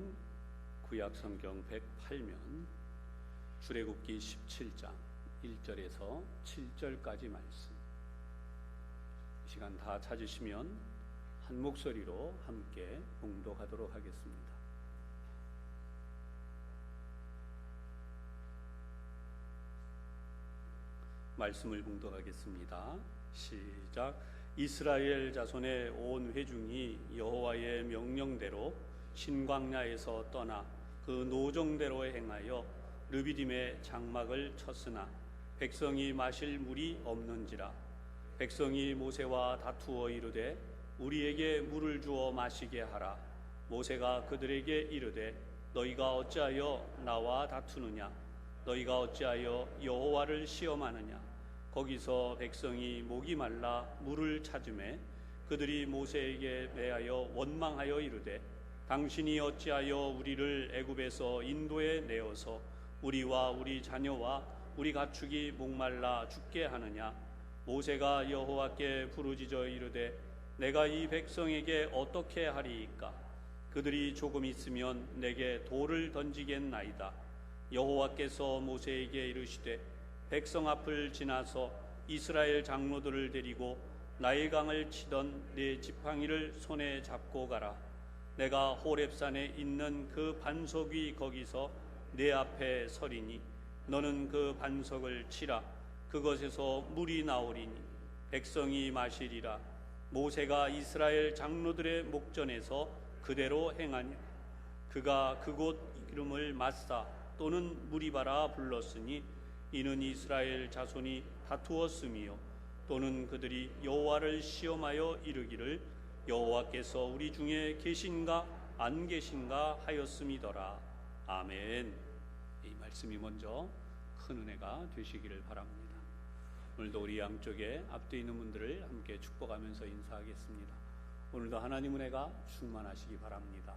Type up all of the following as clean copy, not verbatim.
성경 구약 성경 108면 출애굽기 17장 1절에서 7절까지 말씀, 이 시간 다 찾으시면 한 목소리로 함께 봉독하도록 하겠습니다. 말씀을 봉독하겠습니다. 시작. 이스라엘 자손의 온 회중이 여호와의 명령대로 신광야에서 떠나 그 노정대로 행하여 르비딤의 장막을 쳤으나 백성이 마실 물이 없는지라. 백성이 모세와 다투어 이르되 우리에게 물을 주어 마시게 하라. 모세가 그들에게 이르되 너희가 어찌하여 나와 다투느냐? 너희가 어찌하여 여호와를 시험하느냐? 거기서 백성이 목이 말라 물을 찾으매 그들이 모세에게 매하여 원망하여 이르되 당신이 어찌하여 우리를 애굽에서 인도에 내어서 우리와 우리 자녀와 우리 가축이 목말라 죽게 하느냐? 모세가 여호와께 부르짖어 이르되 내가 이 백성에게 어떻게 하리이까? 그들이 조금 있으면 내게 돌을 던지겠나이다. 여호와께서 모세에게 이르시되 백성 앞을 지나서 이스라엘 장로들을 데리고 나일강을 치던 네 지팡이를 손에 잡고 가라. 내가 호렙산에 있는 그 반석이 거기서 내 앞에 서리니 너는 그 반석을 치라. 그것에서 물이 나오리니 백성이 마시리라. 모세가 이스라엘 장로들의 목전에서 그대로 행하니 그가 그곳 이름을 마사 또는 무리바라 불렀으니 이는 이스라엘 자손이 다투었음이요 또는 그들이 여호와를 시험하여 이르기를 여호와께서 우리 중에 계신가 안 계신가 하였음이더라. 아멘. 이 말씀이 먼저 큰 은혜가 되시기를 바랍니다. 오늘도 우리 양쪽에 앞뒤 있는 분들을 함께 축복하면서 인사하겠습니다. 오늘도 하나님 은혜가 충만하시기 바랍니다.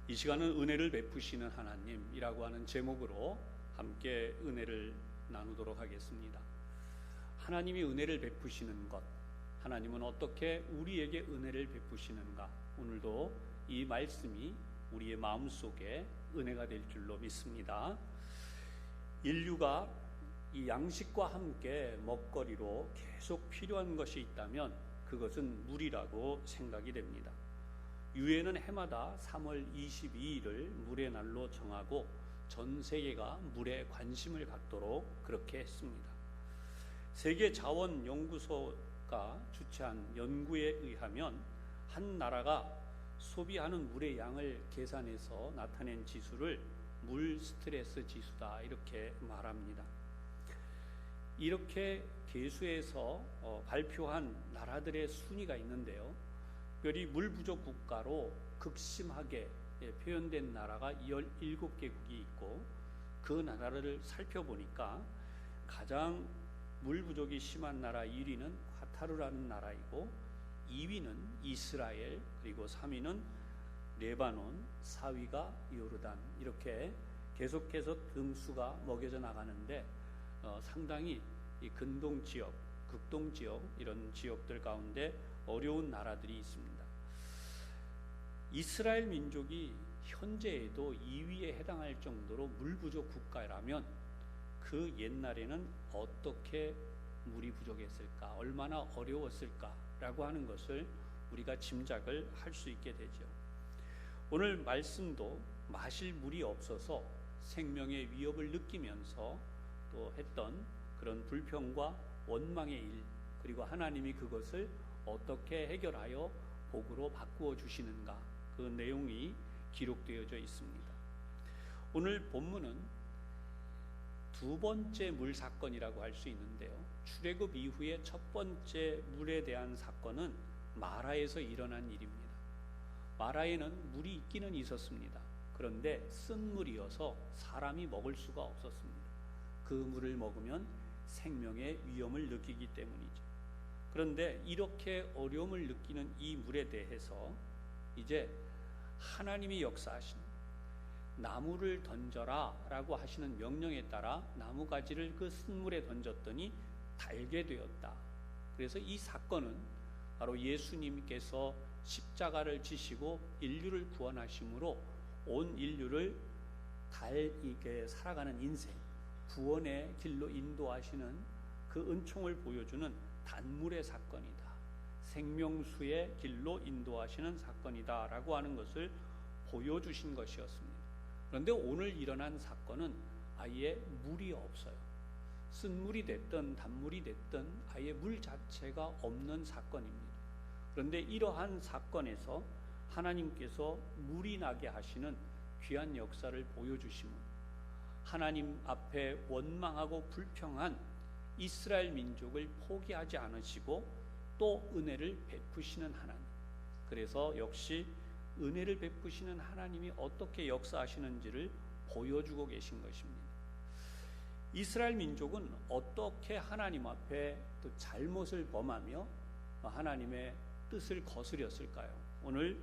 이 시간은 은혜를 베푸시는 하나님이라고 하는 제목으로 함께 은혜를 나누도록 하겠습니다. 하나님이 은혜를 베푸시는 것, 하나님은 어떻게 우리에게 은혜를 베푸시는가? 오늘도 이 말씀이 우리의 마음속에 은혜가 될 줄로 믿습니다. 인류가 이 양식과 함께 먹거리로 계속 필요한 것이 있다면 그것은 물이라고 생각이 됩니다. 유엔은 해마다 3월 22일을 물의 날로 정하고 전 세계가 물에 관심을 갖도록 그렇게 했습니다. 세계자원연구소가 주최한 연구에 의하면 한 나라가 소비하는 물의 양을 계산해서 나타낸 지수를 물 스트레스 지수다 이렇게 말합니다. 이렇게 계수해서 발표한 나라들의 순위가 있는데요, 특별히 물 부족 국가로 극심하게 표현된 나라가 17개국이 있고 그 나라를 살펴보니까 가장 물 부족이 심한 나라 1위는 카타르라는 나라이고 2위는 이스라엘, 그리고 3위는 레바논, 4위가 요르단, 이렇게 계속해서 등수가 먹여져 나가는데 상당히 이 근동 지역, 극동 지역 이런 지역들 가운데 어려운 나라들이 있습니다. 이스라엘 민족이 현재에도 2위에 해당할 정도로 물 부족 국가라면 그 옛날에는 어떻게 물이 부족했을까, 얼마나 어려웠을까라고 하는 것을 우리가 짐작을 할 수 있게 되죠. 오늘 말씀도 마실 물이 없어서 생명의 위협을 느끼면서 또 했던 그런 불평과 원망의 일, 그리고 하나님이 그것을 어떻게 해결하여 복으로 바꾸어 주시는가, 그 내용이 기록되어져 있습니다. 오늘 본문은 두 번째 물 사건이라고 할 수 있는데요, 출애굽 이후에 첫 번째 물에 대한 사건은 마라에서 일어난 일입니다. 마라에는 물이 있기는 있었습니다. 그런데 쓴 물이어서 사람이 먹을 수가 없었습니다. 그 물을 먹으면 생명의 위험을 느끼기 때문이죠. 그런데 이렇게 어려움을 느끼는 이 물에 대해서 이제 하나님이 역사하신 나무를 던져라 라고 하시는 명령에 따라 나무가지를 그 쓴물에 던졌더니 달게 되었다. 그래서 이 사건은 바로 예수님께서 십자가를 지시고 인류를 구원하심으로 온 인류를 이게 살아가는 인생, 구원의 길로 인도하시는 그 은총을 보여주는 단물의 사건이다. 생명수의 길로 인도하시는 사건이다 라고 하는 것을 보여주신 것이었습니다. 그런데 오늘 일어난 사건은 아예 물이 없어요. 쓴물이 됐든 단물이 됐든 아예 물 자체가 없는 사건입니다. 그런데 이러한 사건에서 하나님께서 물이 나게 하시는 귀한 역사를 보여주심은 하나님 앞에 원망하고 불평한 이스라엘 민족을 포기하지 않으시고 또 은혜를 베푸시는 하나님. 그래서 역시 은혜를 베푸시는 하나님이 어떻게 역사하시는지를 보여주고 계신 것입니다. 이스라엘 민족은 어떻게 하나님 앞에 또 잘못을 범하며 하나님의 뜻을 거스렸을까요? 오늘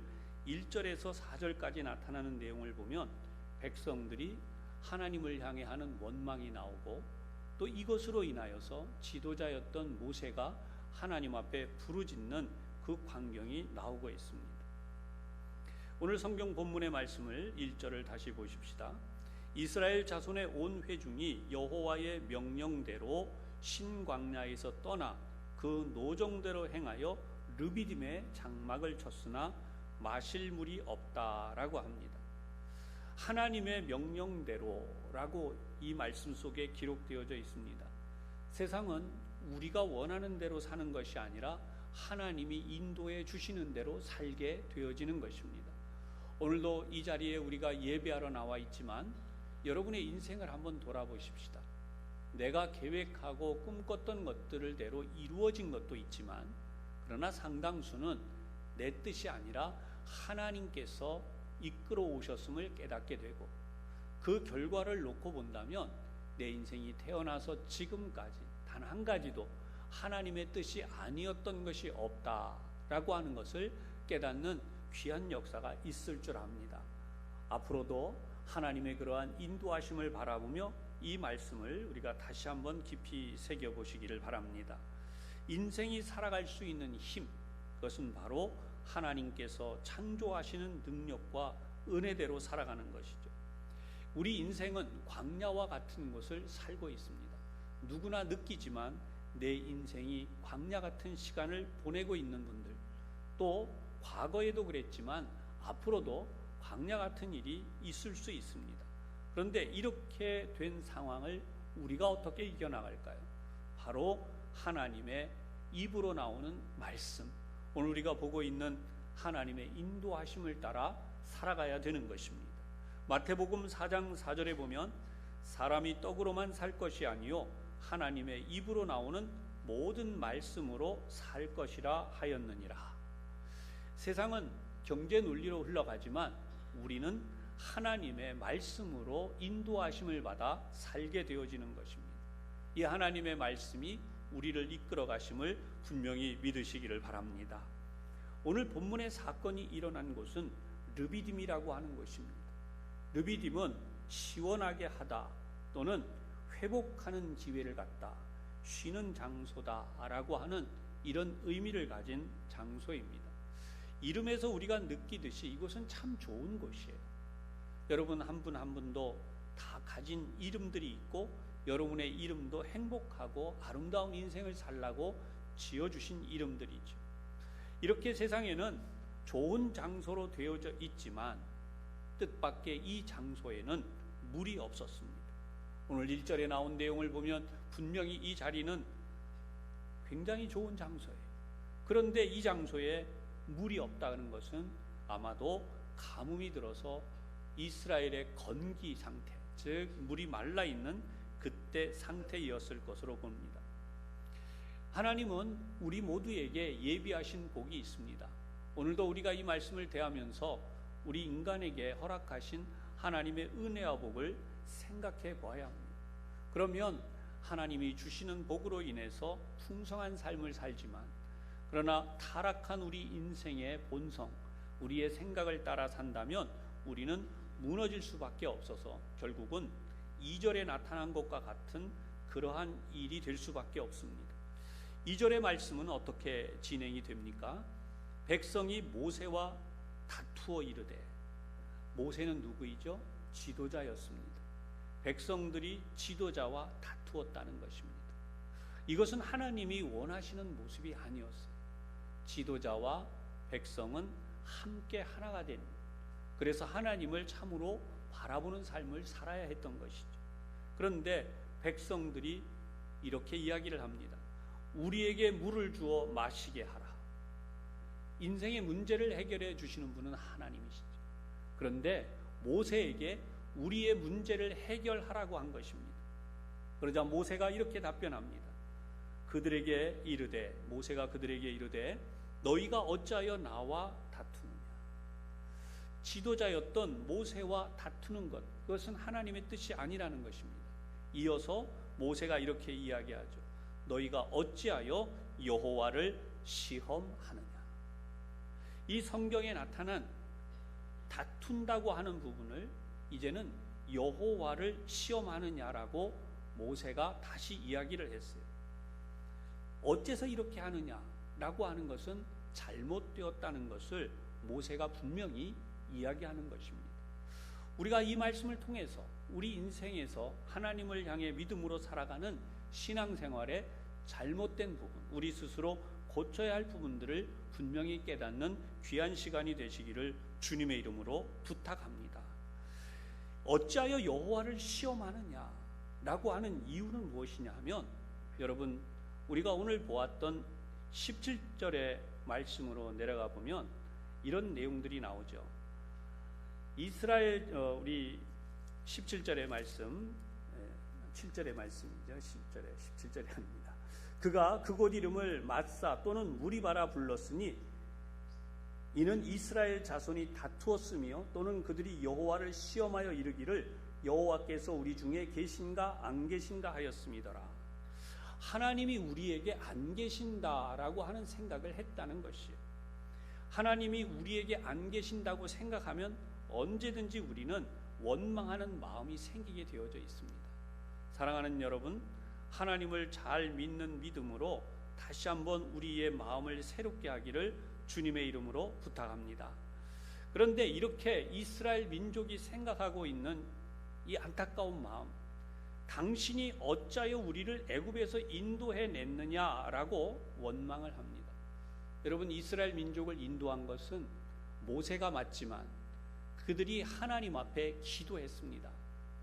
1절에서 4절까지 나타나는 내용을 보면 백성들이 하나님을 향해 하는 원망이 나오고 또 이것으로 인하여서 지도자였던 모세가 하나님 앞에 부르짖는 그 광경이 나오고 있습니다. 오늘 성경 본문의 말씀을 1절을 다시 보십시다. 이스라엘 자손의 온 회중이 여호와의 명령대로 신광야에서 떠나 그 노정대로 행하여 르비딤에 장막을 쳤으나 마실 물이 없다라고 합니다. 하나님의 명령대로라고 이 말씀 속에 기록되어져 있습니다. 세상은 우리가 원하는 대로 사는 것이 아니라 하나님이 인도해 주시는 대로 살게 되어지는 것입니다. 오늘도 이 자리에 우리가 예배하러 나와 있지만 여러분의 인생을 한번 돌아보십시다. 내가 계획하고 꿈꿨던 것들을 대로 이루어진 것도 있지만 그러나 상당수는 내 뜻이 아니라 하나님께서 이끌어 오셨음을 깨닫게 되고 그 결과를 놓고 본다면 내 인생이 태어나서 지금까지 단 한 가지도 하나님의 뜻이 아니었던 것이 없다라고 하는 것을 깨닫는 귀한 역사가 있을 줄 압니다. 앞으로도 하나님의 그러한 인도하심을 바라보며 이 말씀을 우리가 다시 한번 깊이 새겨보시기를 바랍니다. 인생이 살아갈 수 있는 힘, 그것은 바로 하나님께서 창조하시는 능력과 은혜대로 살아가는 것이죠. 우리 인생은 광야와 같은 곳을 살고 있습니다. 누구나 느끼지만 내 인생이 광야 같은 시간을 보내고 있는 분들, 또 과거에도 그랬지만 앞으로도 광야 같은 일이 있을 수 있습니다. 그런데 이렇게 된 상황을 우리가 어떻게 이겨나갈까요? 바로 하나님의 입으로 나오는 말씀, 오늘 우리가 보고 있는 하나님의 인도하심을 따라 살아가야 되는 것입니다. 마태복음 4장 4절에 보면 사람이 떡으로만 살 것이 아니요 하나님의 입으로 나오는 모든 말씀으로 살 것이라 하였느니라. 세상은 경제 논리로 흘러가지만 우리는 하나님의 말씀으로 인도하심을 받아 살게 되어지는 것입니다. 이 하나님의 말씀이 우리를 이끌어 가심을 분명히 믿으시기를 바랍니다. 오늘 본문의 사건이 일어난 곳은 르비딤이라고 하는 곳입니다. 르비딤은 시원하게 하다 또는 회복하는 기회를 갖다, 쉬는 장소다라고 하는 이런 의미를 가진 장소입니다. 이름에서 우리가 느끼듯이 이곳은 참 좋은 곳이에요. 여러분 한 분 한 분도 다 가진 이름들이 있고 여러분의 이름도 행복하고 아름다운 인생을 살라고 지어주신 이름들이죠. 이렇게 세상에는 좋은 장소로 되어져 있지만 뜻밖의 이 장소에는 물이 없었습니다. 오늘 1절에 나온 내용을 보면 분명히 이 자리는 굉장히 좋은 장소예요. 그런데 이 장소에 물이 없다는 것은 아마도 가뭄이 들어서 이스라엘의 건기 상태, 즉 물이 말라 있는 그때 상태였을 것으로 봅니다. 하나님은 우리 모두에게 예비하신 복이 있습니다. 오늘도 우리가 이 말씀을 대하면서 우리 인간에게 허락하신 하나님의 은혜와 복을 생각해 보아야 합니다. 그러면 하나님이 주시는 복으로 인해서 풍성한 삶을 살지만 그러나 타락한 우리 인생의 본성, 우리의 생각을 따라 산다면 우리는 무너질 수밖에 없어서 결국은 2절에 나타난 것과 같은 그러한 일이 될 수밖에 없습니다. 2절의 말씀은 어떻게 진행이 됩니까? 백성이 모세와 다투어 이르되, 모세는 누구이죠? 지도자였습니다. 백성들이 지도자와 다투었다는 것입니다. 이것은 하나님이 원하시는 모습이 아니었어요. 지도자와 백성은 함께 하나가 된, 그래서 하나님을 참으로 바라보는 삶을 살아야 했던 것이죠. 그런데 백성들이 이렇게 이야기를 합니다. 우리에게 물을 주어 마시게 하라. 인생의 문제를 해결해 주시는 분은 하나님이시죠. 그런데 모세에게 우리의 문제를 해결하라고 한 것입니다. 그러자 모세가 이렇게 답변합니다. 모세가 그들에게 이르되 너희가 어찌하여 나와 다투느냐. 지도자였던 모세와 다투는 것, 그것은 하나님의 뜻이 아니라는 것입니다. 이어서 모세가 이렇게 이야기하죠. 너희가 어찌하여 여호와를 시험하느냐. 이 성경에 나타난 다툰다고 하는 부분을 이제는 여호와를 시험하느냐라고 모세가 다시 이야기를 했어요. 어째서 이렇게 하느냐라고 하는 것은 잘못되었다는 것을 모세가 분명히 이야기하는 것입니다. 우리가 이 말씀을 통해서 우리 인생에서 하나님을 향해 믿음으로 살아가는 신앙생활에 잘못된 부분, 우리 스스로 고쳐야 할 부분들을 분명히 깨닫는 귀한 시간이 되시기를 주님의 이름으로 부탁합니다. 어찌하여 여호와를 시험하느냐라고 하는 이유는 무엇이냐 하면, 여러분, 우리가 오늘 보았던 17절의 말씀으로 내려가 보면 이런 내용들이 나오죠. 이스라엘, 우리 17절의 말씀, 7절의 말씀이죠. 17절이 아닙니다. 그가 그곳 이름을 마사 또는 무리바라 불렀으니 이는 이스라엘 자손이 다투었으며 또는 그들이 여호와를 시험하여 이르기를 여호와께서 우리 중에 계신가 안 계신가 하였음이더라. 하나님이 우리에게 안 계신다라고 하는 생각을 했다는 것이에요. 하나님이 우리에게 안 계신다고 생각하면 언제든지 우리는 원망하는 마음이 생기게 되어져 있습니다. 사랑하는 여러분, 하나님을 잘 믿는 믿음으로 다시 한번 우리의 마음을 새롭게 하기를 주님의 이름으로 부탁합니다. 그런데 이렇게 이스라엘 민족이 생각하고 있는 이 안타까운 마음, 당신이 어찌하여 우리를 애굽에서 인도해 냈느냐라고 원망을 합니다. 여러분, 이스라엘 민족을 인도한 것은 모세가 맞지만 그들이 하나님 앞에 기도했습니다.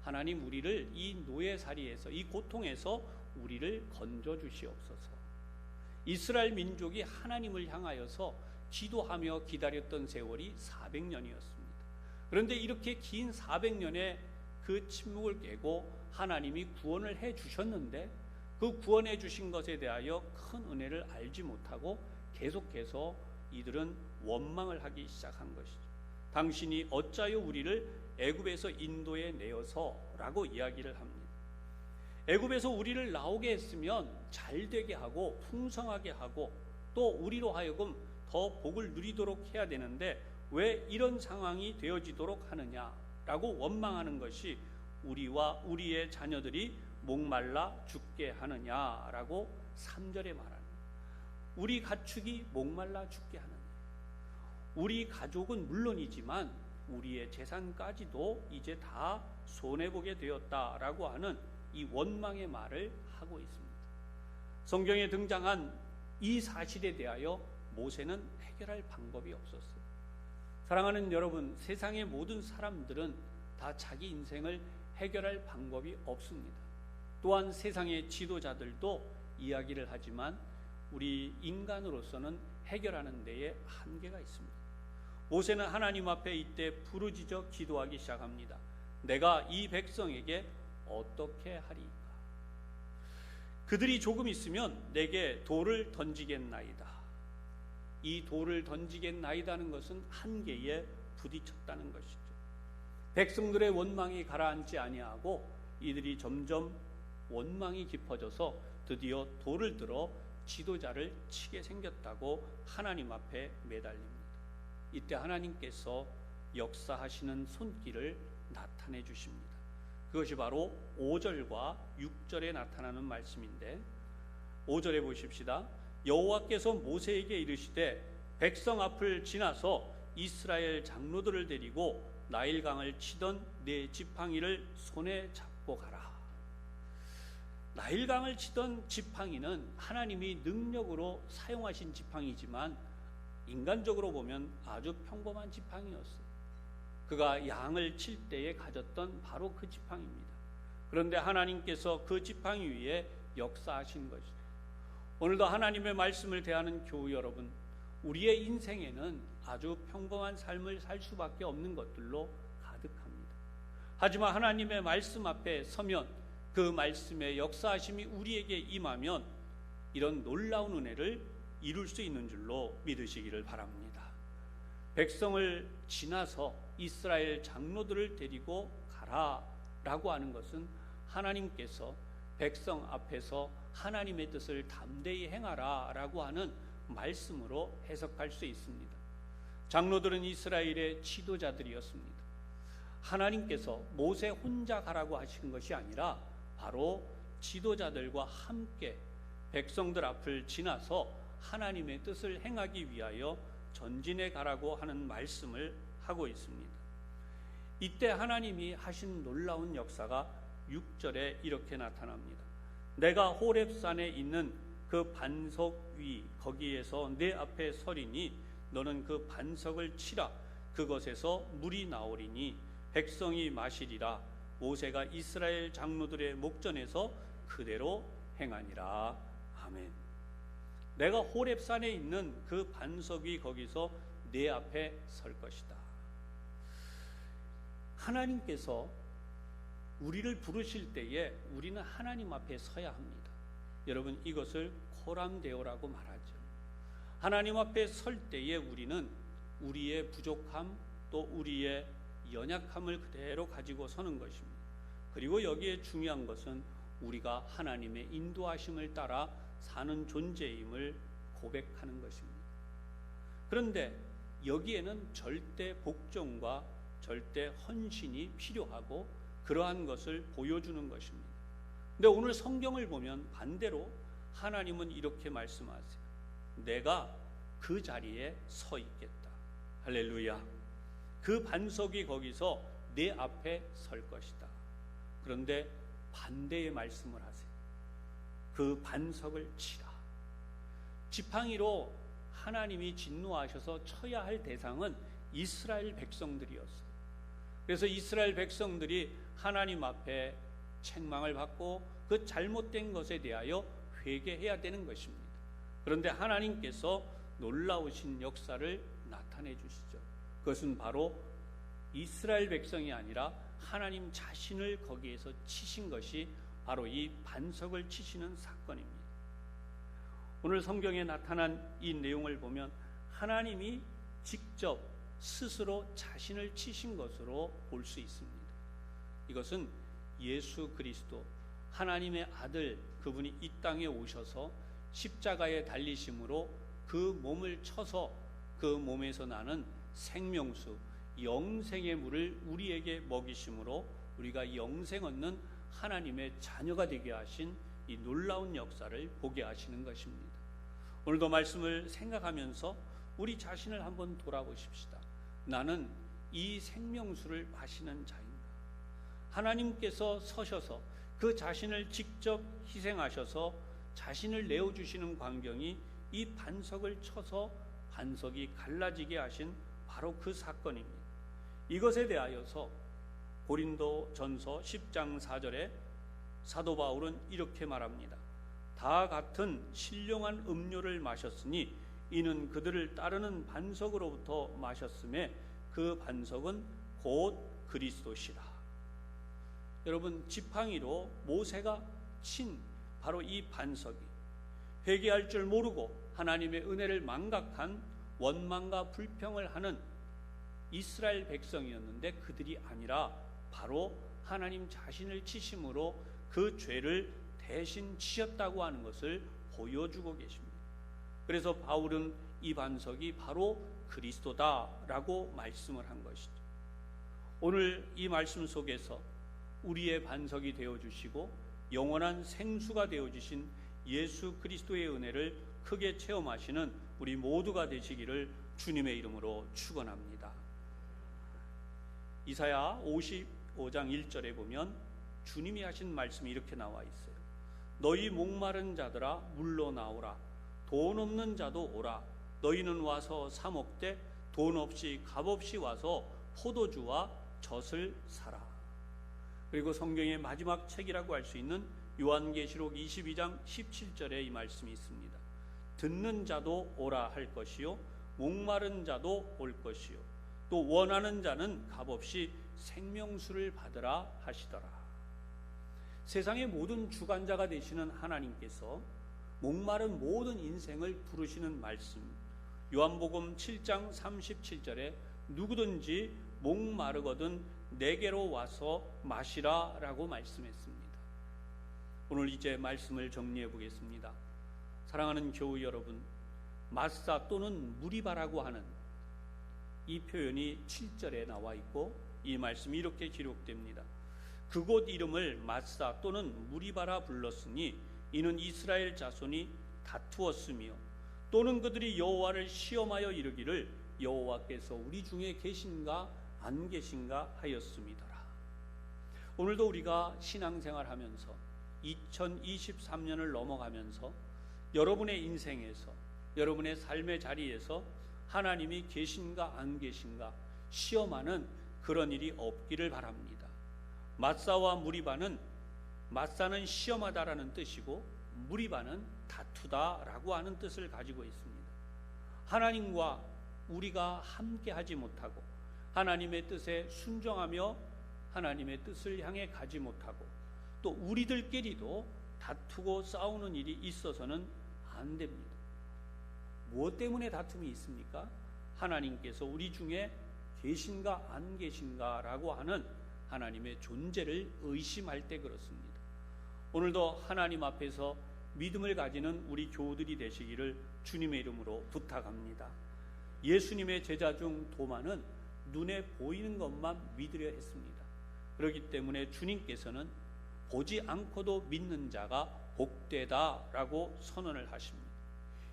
하나님, 우리를 이 노예살이에서, 이 고통에서 우리를 건져 주시옵소서. 이스라엘 민족이 하나님을 향하여서 기도하며 기다렸던 세월이 400년이었습니다. 그런데 이렇게 긴 400년의 그 침묵을 깨고 하나님이 구원을 해 주셨는데, 그 구원해 주신 것에 대하여 큰 은혜를 알지 못하고 계속해서 이들은 원망을 하기 시작한 것이죠. 당신이 어찌하여 우리를 애굽에서 인도해 내어서라고 이야기를 합니다. 애굽에서 우리를 나오게 했으면 잘 되게 하고 풍성하게 하고 또 우리로 하여금 더 복을 누리도록 해야 되는데 왜 이런 상황이 되어지도록 하느냐라고 원망하는 것이 우리와 우리의 자녀들이 목말라 죽게 하느냐라고 3절에 말하는, 우리 가축이 목말라 죽게 하느냐, 우리 가족은 물론이지만 우리의 재산까지도 이제 다 손해보게 되었다라고 하는 이 원망의 말을 하고 있습니다. 성경에 등장한 이 사실에 대하여 모세는 해결할 방법이 없었어요. 사랑하는 여러분, 세상의 모든 사람들은 다 자기 인생을 해결할 방법이 없습니다. 또한 세상의 지도자들도 이야기를 하지만 우리 인간으로서는 해결하는 데에 한계가 있습니다. 모세는 하나님 앞에 이때 부르짖어 기도하기 시작합니다. 내가 이 백성에게 어떻게 하리까? 그들이 조금 있으면 내게 돌을 던지겠나이다. 이 돌을 던지겠나이다는 것은 한계에 부딪혔다는 것이죠. 백성들의 원망이 가라앉지 아니하고 이들이 점점 원망이 깊어져서 드디어 돌을 들어 지도자를 치게 생겼다고 하나님 앞에 매달립니다. 이때 하나님께서 역사하시는 손길을 나타내 주십니다. 그것이 바로 5절과 6절에 나타나는 말씀인데, 5절에 보십시다. 여호와께서 모세에게 이르시되 백성 앞을 지나서 이스라엘 장로들을 데리고 나일강을 치던 네 지팡이를 손에 잡고 가라. 나일강을 치던 지팡이는 하나님이 능력으로 사용하신 지팡이지만 인간적으로 보면 아주 평범한 지팡이였어요. 그가 양을 칠 때에 가졌던 바로 그 지팡이입니다. 그런데 하나님께서 그 지팡이 위에 역사하신 것이죠. 오늘도 하나님의 말씀을 대하는 교우 여러분, 우리의 인생에는 아주 평범한 삶을 살 수밖에 없는 것들로 가득합니다. 하지만 하나님의 말씀 앞에 서면 그 말씀의 역사하심이 우리에게 임하면 이런 놀라운 은혜를 이룰 수 있는 줄로 믿으시기를 바랍니다. 백성을 지나서 이스라엘 장로들을 데리고 가라라고 하는 것은 하나님께서 백성 앞에서 하나님의 뜻을 담대히 행하라라고 하는 말씀으로 해석할 수 있습니다. 장로들은 이스라엘의 지도자들이었습니다. 하나님께서 모세 혼자 가라고 하신 것이 아니라 바로 지도자들과 함께 백성들 앞을 지나서 하나님의 뜻을 행하기 위하여 전진해 가라고 하는 말씀을 하고 있습니다. 이때 하나님이 하신 놀라운 역사가 6절에 이렇게 나타납니다. 내가 호렙산에 있는 그 반석 위 거기에서 내 앞에 서리니 너는 그 반석을 치라. 그것에서 물이 나오리니 백성이 마시리라. 모세가 이스라엘 장로들의 목전에서 그대로 행하니라. 아멘. 내가 호렙산에 있는 그 반석 위 거기서 내 앞에 설 것이다. 하나님께서 우리를 부르실 때에 우리는 하나님 앞에 서야 합니다. 여러분, 이것을 코람데오라고 말하죠. 하나님 앞에 설 때에 우리는 우리의 부족함 또 우리의 연약함을 그대로 가지고 서는 것입니다. 그리고 여기에 중요한 것은 우리가 하나님의 인도하심을 따라 사는 존재임을 고백하는 것입니다. 그런데 여기에는 절대 복종과 절대 헌신이 필요하고 그러한 것을 보여주는 것입니다. 근데 오늘 성경을 보면 반대로 하나님은 이렇게 말씀하세요. 내가 그 자리에 서 있겠다. 할렐루야. 그 반석이 거기서 내 앞에 설 것이다. 그런데 반대의 말씀을 하세요. 그 반석을 치라. 지팡이로 하나님이 진노하셔서 쳐야 할 대상은 이스라엘 백성들이었어요. 그래서 이스라엘 백성들이 하나님 앞에 책망을 받고 그 잘못된 것에 대하여 회개해야 되는 것입니다. 그런데 하나님께서 놀라우신 역사를 나타내 주시죠. 그것은 바로 이스라엘 백성이 아니라 하나님 자신을 거기에서 치신 것이 바로 이 반석을 치시는 사건입니다. 오늘 성경에 나타난 이 내용을 보면 하나님이 직접 스스로 자신을 치신 것으로 볼 수 있습니다. 이것은 예수 그리스도 하나님의 아들 그분이 이 땅에 오셔서 십자가에 달리심으로 그 몸을 쳐서 그 몸에서 나는 생명수 영생의 물을 우리에게 먹이심으로 우리가 영생 얻는 하나님의 자녀가 되게 하신 이 놀라운 역사를 보게 하시는 것입니다. 오늘도 말씀을 생각하면서 우리 자신을 한번 돌아보십시다. 나는 이 생명수를 마시는 자인가? 하나님께서 서셔서 그 자신을 직접 희생하셔서 자신을 내어주시는 광경이 이 반석을 쳐서 반석이 갈라지게 하신 바로 그 사건입니다. 이것에 대하여서 고린도전서 10장 4절에 사도 바울은 이렇게 말합니다. 다 같은 신령한 음료를 마셨으니 이는 그들을 따르는 반석으로부터 마셨음에 그 반석은 곧 그리스도시라. 여러분, 지팡이로 모세가 친 바로 이 반석이 회개할 줄 모르고 하나님의 은혜를 망각한 원망과 불평을 하는 이스라엘 백성이었는데 그들이 아니라 바로 하나님 자신을 치심으로 그 죄를 대신 지셨다고 하는 것을 보여주고 계십니다. 그래서 바울은 이 반석이 바로 그리스도다라고 말씀을 한 것이죠. 오늘 이 말씀 속에서 우리의 반석이 되어주시고 영원한 생수가 되어주신 예수 그리스도의 은혜를 크게 체험하시는 우리 모두가 되시기를 주님의 이름으로 축원합니다. 이사야 55장 1절에 보면 주님이 하신 말씀이 이렇게 나와 있어요. 너희 목마른 자들아 물러 나오라. 돈 없는 자도 오라. 너희는 와서 사 먹되 돈 없이 값 없이 와서 포도주와 젖을 사라. 그리고 성경의 마지막 책이라고 할 수 있는 요한계시록 22장 17절에 이 말씀이 있습니다. 듣는 자도 오라 할 것이요 목마른 자도 올 것이요 또 원하는 자는 값없이 생명수를 받으라 하시더라. 세상의 모든 주관자가 되시는 하나님께서 목마른 모든 인생을 부르시는 말씀, 요한복음 7장 37절에 누구든지 목마르거든 내게로 와서 마시라 라고 말씀했습니다. 오늘 이제 말씀을 정리해 보겠습니다. 사랑하는 교우 여러분, 마사 또는 무리바라고 하는 이 표현이 7절에 나와 있고 이 말씀이 이렇게 기록됩니다. 그곳 이름을 마사 또는 무리바라 불렀으니 이는 이스라엘 자손이 다투었으며 또는 그들이 여호와를 시험하여 이르기를 여호와께서 우리 중에 계신가 안 계신가 하였음이더라. 오늘도 우리가 신앙생활하면서 2023년을 넘어가면서 여러분의 인생에서 여러분의 삶의 자리에서 하나님이 계신가 안 계신가 시험하는 그런 일이 없기를 바랍니다. 마사와 무리바는 마사는 시험하다라는 뜻이고 무리바는 다투다라고 하는 뜻을 가지고 있습니다. 하나님과 우리가 함께 하지 못하고 하나님의 뜻에 순종하며 하나님의 뜻을 향해 가지 못하고 또 우리들끼리도 다투고 싸우는 일이 있어서는 안 됩니다. 무엇 때문에 다툼이 있습니까? 하나님께서 우리 중에 계신가 안 계신가 라고 하는 하나님의 존재를 의심할 때 그렇습니다. 오늘도 하나님 앞에서 믿음을 가지는 우리 교우들이 되시기를 주님의 이름으로 부탁합니다. 예수님의 제자 중 도마는 눈에 보이는 것만 믿으려 했습니다. 그렇기 때문에 주님께서는 보지 않고도 믿는 자가 복되다라고 선언을 하십니다.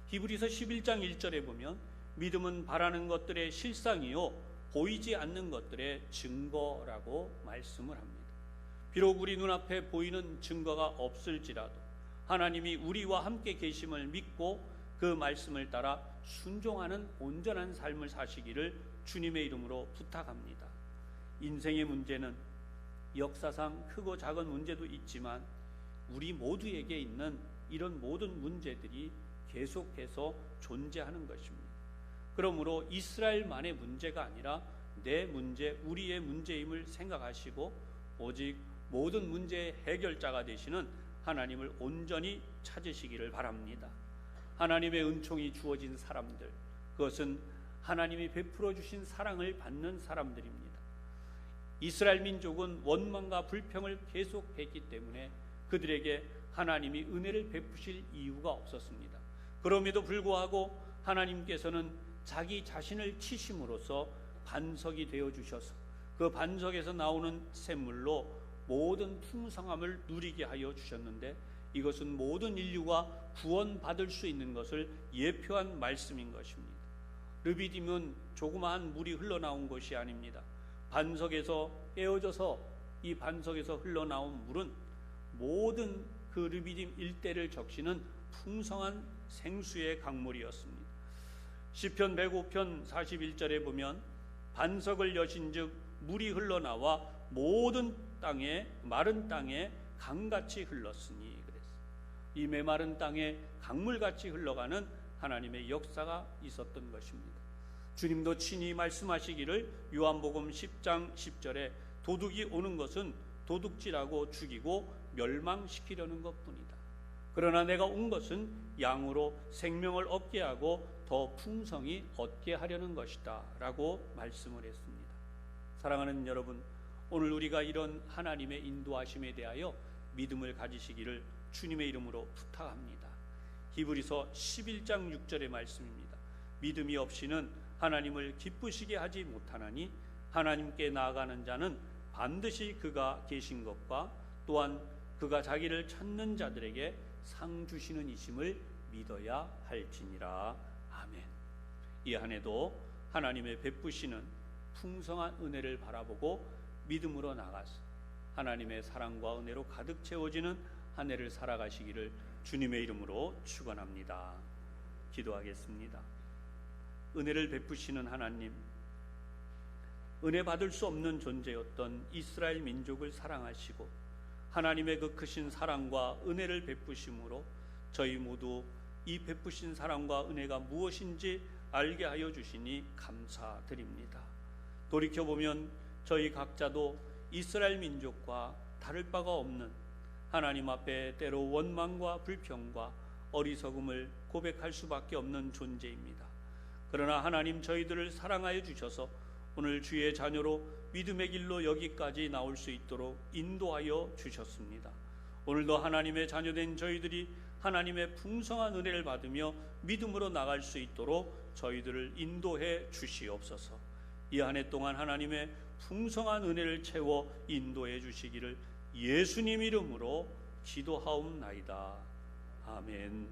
히브리서 11장 1절에 보면 믿음은 바라는 것들의 실상이요 보이지 않는 것들의 증거라고 말씀을 합니다. 비록 우리 눈앞에 보이는 증거가 없을지라도 하나님이 우리와 함께 계심을 믿고 그 말씀을 따라 순종하는 온전한 삶을 사시기를 주님의 이름으로 부탁합니다. 인생의 문제는 역사상 크고 작은 문제도 있지만 우리 모두에게 있는 이런 모든 문제들이 계속해서 존재하는 것입니다. 그러므로 이스라엘만의 문제가 아니라 내 문제, 우리의 문제임을 생각하시고 오직 모든 문제의 해결자가 되시는 하나님을 온전히 찾으시기를 바랍니다. 하나님의 은총이 주어진 사람들, 그것은 하나님이 베풀어 주신 사랑을 받는 사람들입니다. 이스라엘 민족은 원망과 불평을 계속했기 때문에 그들에게 하나님이 은혜를 베푸실 이유가 없었습니다. 그럼에도 불구하고 하나님께서는 자기 자신을 치심으로써 반석이 되어 주셔서 그 반석에서 나오는 샘물로 모든 풍성함을 누리게 하여 주셨는데 이것은 모든 인류가 구원받을 수 있는 것을 예표한 말씀인 것입니다. 르비딤은 조그마한 물이 흘러나온 것이 아닙니다. 반석에서 깨어져서 이 반석에서 흘러나온 물은 모든 그 르비딤 일대를 적시는 풍성한 생수의 강물이었습니다. 시편 105편 41절에 보면 반석을 여신즉 물이 흘러나와 모든 땅에 마른 땅에 강같이 흘렀으니 그랬어요. 이 메마른 땅에 강물같이 흘러가는 하나님의 역사가 있었던 것입니다. 주님도 친히 말씀하시기를 요한복음 10장 10절에 도둑이 오는 것은 도둑질하고 죽이고 멸망시키려는 것뿐이다. 그러나 내가 온 것은 양으로 생명을 얻게 하고 더 풍성히 얻게 하려는 것이다 라고 말씀을 했습니다. 사랑하는 여러분, 오늘 우리가 이런 하나님의 인도하심에 대하여 믿음을 가지시기를 주님의 이름으로 부탁합니다. 히브리서 11장 6절의 말씀입니다. 믿음이 없이는 하나님을 기쁘시게 하지 못하나니 하나님께 나아가는 자는 반드시 그가 계신 것과 또한 그가 자기를 찾는 자들에게 상 주시는 이심을 믿어야 할지니라. 아멘. 이 한 해도 하나님의 베푸시는 풍성한 은혜를 바라보고 믿음으로 나가서 하나님의 사랑과 은혜로 가득 채워지는 한 해를 살아가시기를 주님의 이름으로 축원합니다. 기도하겠습니다. 은혜를 베푸시는 하나님, 은혜 받을 수 없는 존재였던 이스라엘 민족을 사랑하시고 하나님의 그 크신 사랑과 은혜를 베푸심으로 저희 모두 이 베푸신 사랑과 은혜가 무엇인지 알게 하여 주시니 감사드립니다. 돌이켜보면 저희 각자도 이스라엘 민족과 다를 바가 없는 하나님 앞에 때로 원망과 불평과 어리석음을 고백할 수밖에 없는 존재입니다. 그러나 하나님 저희들을 사랑하여 주셔서 오늘 주의 자녀로 믿음의 길로 여기까지 나올 수 있도록 인도하여 주셨습니다. 오늘도 하나님의 자녀된 저희들이 하나님의 풍성한 은혜를 받으며 믿음으로 나갈 수 있도록 저희들을 인도해 주시옵소서. 이 한 해 동안 하나님의 풍성한 은혜를 채워 인도해 주시기를 예수님 이름으로 기도하옵나이다. 아멘.